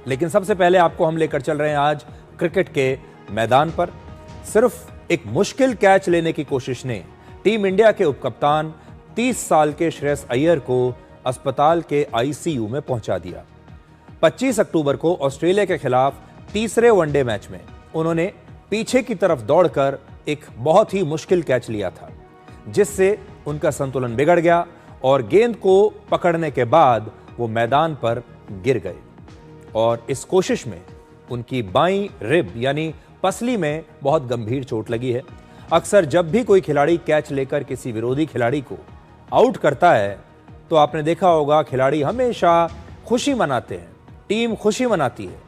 लेकिन सबसे पहले आपको हम लेकर चल रहे हैं आज क्रिकेट के मैदान पर। सिर्फ एक मुश्किल कैच लेने की कोशिश ने टीम इंडिया के उपकप्तान 30 साल के श्रेयस अय्यर को अस्पताल के आईसीयू में पहुंचा दिया। 25 अक्टूबर को ऑस्ट्रेलिया के खिलाफ तीसरे वनडे मैच में उन्होंने पीछे की तरफ दौड़कर एक बहुत ही मुश्किल कैच लिया था, जिससे उनका संतुलन बिगड़ गया और गेंद को पकड़ने के बाद वो मैदान पर गिर गए और इस कोशिश में उनकी बाईं रिब यानी पसली में बहुत गंभीर चोट लगी है। अक्सर जब भी कोई खिलाड़ी कैच लेकर किसी विरोधी खिलाड़ी को आउट करता है तो आपने देखा होगा खिलाड़ी हमेशा खुशी मनाते हैं, टीम खुशी मनाती है,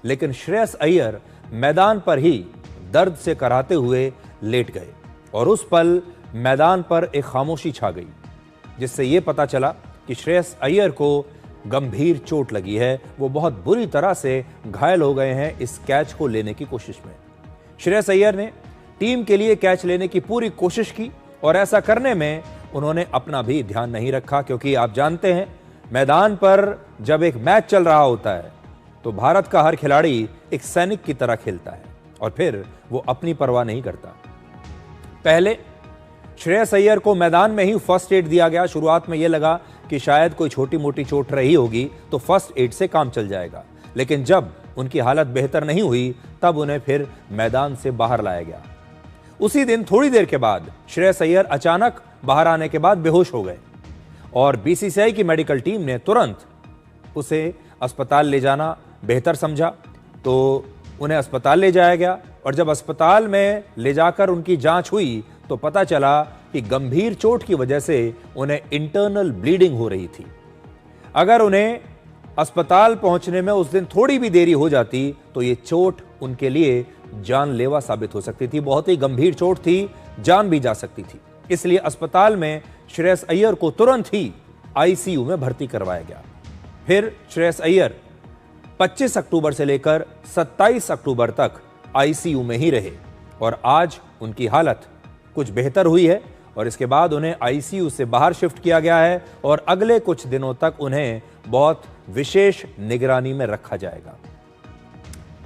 लेकिन श्रेयस अय्यर मैदान पर ही दर्द से कराहते हुए लेट गए और उस पल मैदान पर एक खामोशी छा गई, जिससे यह पता चला कि श्रेयस अय्यर को गंभीर चोट लगी है। वो बहुत बुरी तरह से घायल हो गए हैं इस कैच को लेने की कोशिश में। श्रेयस अय्यर ने टीम के लिए कैच लेने की पूरी कोशिश की और ऐसा करने में उन्होंने अपना भी ध्यान नहीं रखा, क्योंकि आप जानते हैं मैदान पर जब एक मैच चल रहा होता है तो भारत का हर खिलाड़ी एक सैनिक की तरह खेलता है और फिर वो अपनी परवाह नहीं करता। पहले श्रेयस अय्यर को मैदान में ही फर्स्ट एड दिया गया। शुरुआत में यह लगा कि शायद कोई छोटी मोटी चोट रही होगी तो फर्स्ट एड से काम चल जाएगा, लेकिन जब उनकी हालत बेहतर नहीं हुई तब उन्हें फिर मैदान से बाहर लाया गया। उसी दिन थोड़ी देर के बाद श्रेयस अय्यर अचानक बाहर आने के बाद बेहोश हो गए और बीसीसीआई की मेडिकल टीम ने तुरंत उसे अस्पताल ले जाना बेहतर समझा, तो उन्हें अस्पताल ले जाया गया और जब अस्पताल में ले जाकर उनकी जांच हुई तो पता चला कि गंभीर चोट की वजह से उन्हें इंटरनल ब्लीडिंग हो रही थी। अगर उन्हें अस्पताल पहुंचने में उस दिन थोड़ी भी देरी हो जाती तो ये चोट उनके लिए जानलेवा साबित हो सकती थी। बहुत ही गंभीर चोट थी, जान भी जा सकती थी। इसलिए अस्पताल में श्रेयस अय्यर को तुरंत ही आईसीयू में भर्ती करवाया गया। फिर श्रेयस अय्यर 25 अक्टूबर से लेकर 27 अक्टूबर तक आईसीयू में ही रहे और आज उनकी हालत कुछ बेहतर हुई है और इसके बाद उन्हें आईसीयू से बाहर शिफ्ट किया गया है और अगले कुछ दिनों तक उन्हें बहुत विशेष निगरानी में रखा जाएगा।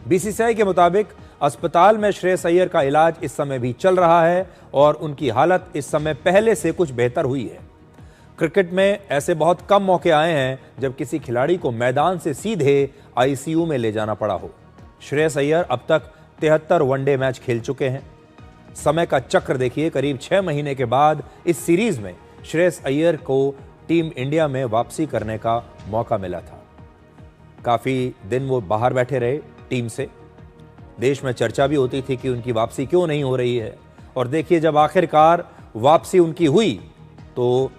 बीसीसीआई के मुताबिक अस्पताल में श्रेयस अय्यर का इलाज इस समय भी चल रहा है और उनकी हालत इस समय पहले से कुछ बेहतर हुई है। क्रिकेट में ऐसे बहुत कम मौके आए हैं जब किसी खिलाड़ी को मैदान से सीधे आईसीयू में ले जाना पड़ा हो। श्रेयस अय्यर अब तक 73 वनडे मैच खेल चुके हैं। समय का चक्र देखिए, करीब 6 महीने के बाद इस सीरीज में श्रेयस अय्यर को टीम इंडिया में वापसी करने का मौका मिला था। काफी दिन वो बाहर बैठे रहे टीम से। देश में चर्चा भी होती थी कि उनकी वापसी क्यों नहीं हो रही है और देखिए जब आखिरकार वापसी उनकी हुई तो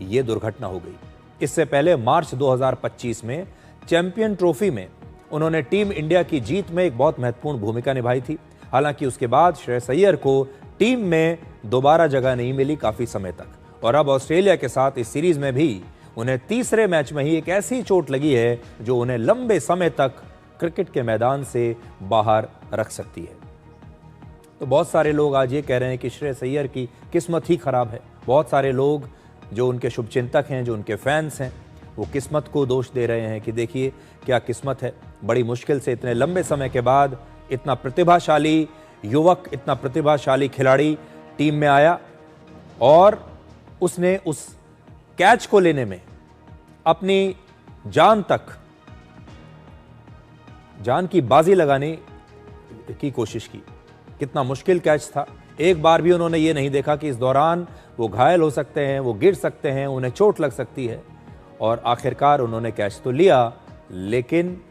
ये दुर्घटना हो गई। इससे पहले मार्च 2025 में चैंपियन ट्रॉफी में उन्होंने टीम इंडिया की जीत में एक बहुत महत्वपूर्ण भूमिका निभाई थी। हालांकि उसके बाद श्रेयस अय्यर को टीम में दोबारा जगह नहीं मिली काफी समय तक और अब ऑस्ट्रेलिया के साथ इस सीरीज में भी उन्हें तीसरे मैच में ही एक ऐसी चोट लगी है जो उन्हें लंबे समय तक क्रिकेट के मैदान से बाहर रख सकती है। तो बहुत सारे लोग आज ये कह रहे हैं कि श्रेयस अय्यर की किस्मत ही खराब है। बहुत सारे लोग जो उनके शुभचिंतक हैं, जो उनके फैंस हैं, वो किस्मत को दोष दे रहे हैं कि देखिए क्या किस्मत है, बड़ी मुश्किल से इतने लंबे समय के बाद इतना प्रतिभाशाली युवक, इतना प्रतिभाशाली खिलाड़ी टीम में आया और उसने उस कैच को लेने में अपनी जान की बाजी लगाने की कोशिश की। कितना मुश्किल कैच था। एक बार भी उन्होंने ये नहीं देखा कि इस दौरान वो घायल हो सकते हैं, वो गिर सकते हैं, उन्हें चोट लग सकती है और आखिरकार उन्होंने कैच तो लिया लेकिन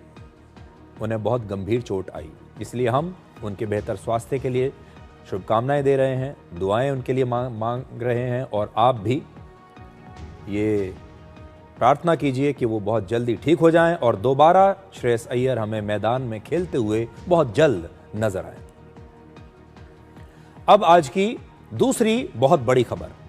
उन्हें बहुत गंभीर चोट आई। इसलिए हम उनके बेहतर स्वास्थ्य के लिए शुभकामनाएं दे रहे हैं, दुआएं उनके लिए मांग रहे हैं और आप भी ये प्रार्थना कीजिए कि वो बहुत जल्दी ठीक हो जाएं और दोबारा श्रेयस अय्यर हमें मैदान में खेलते हुए बहुत जल्द नजर आए। अब आज की दूसरी बहुत बड़ी खबर।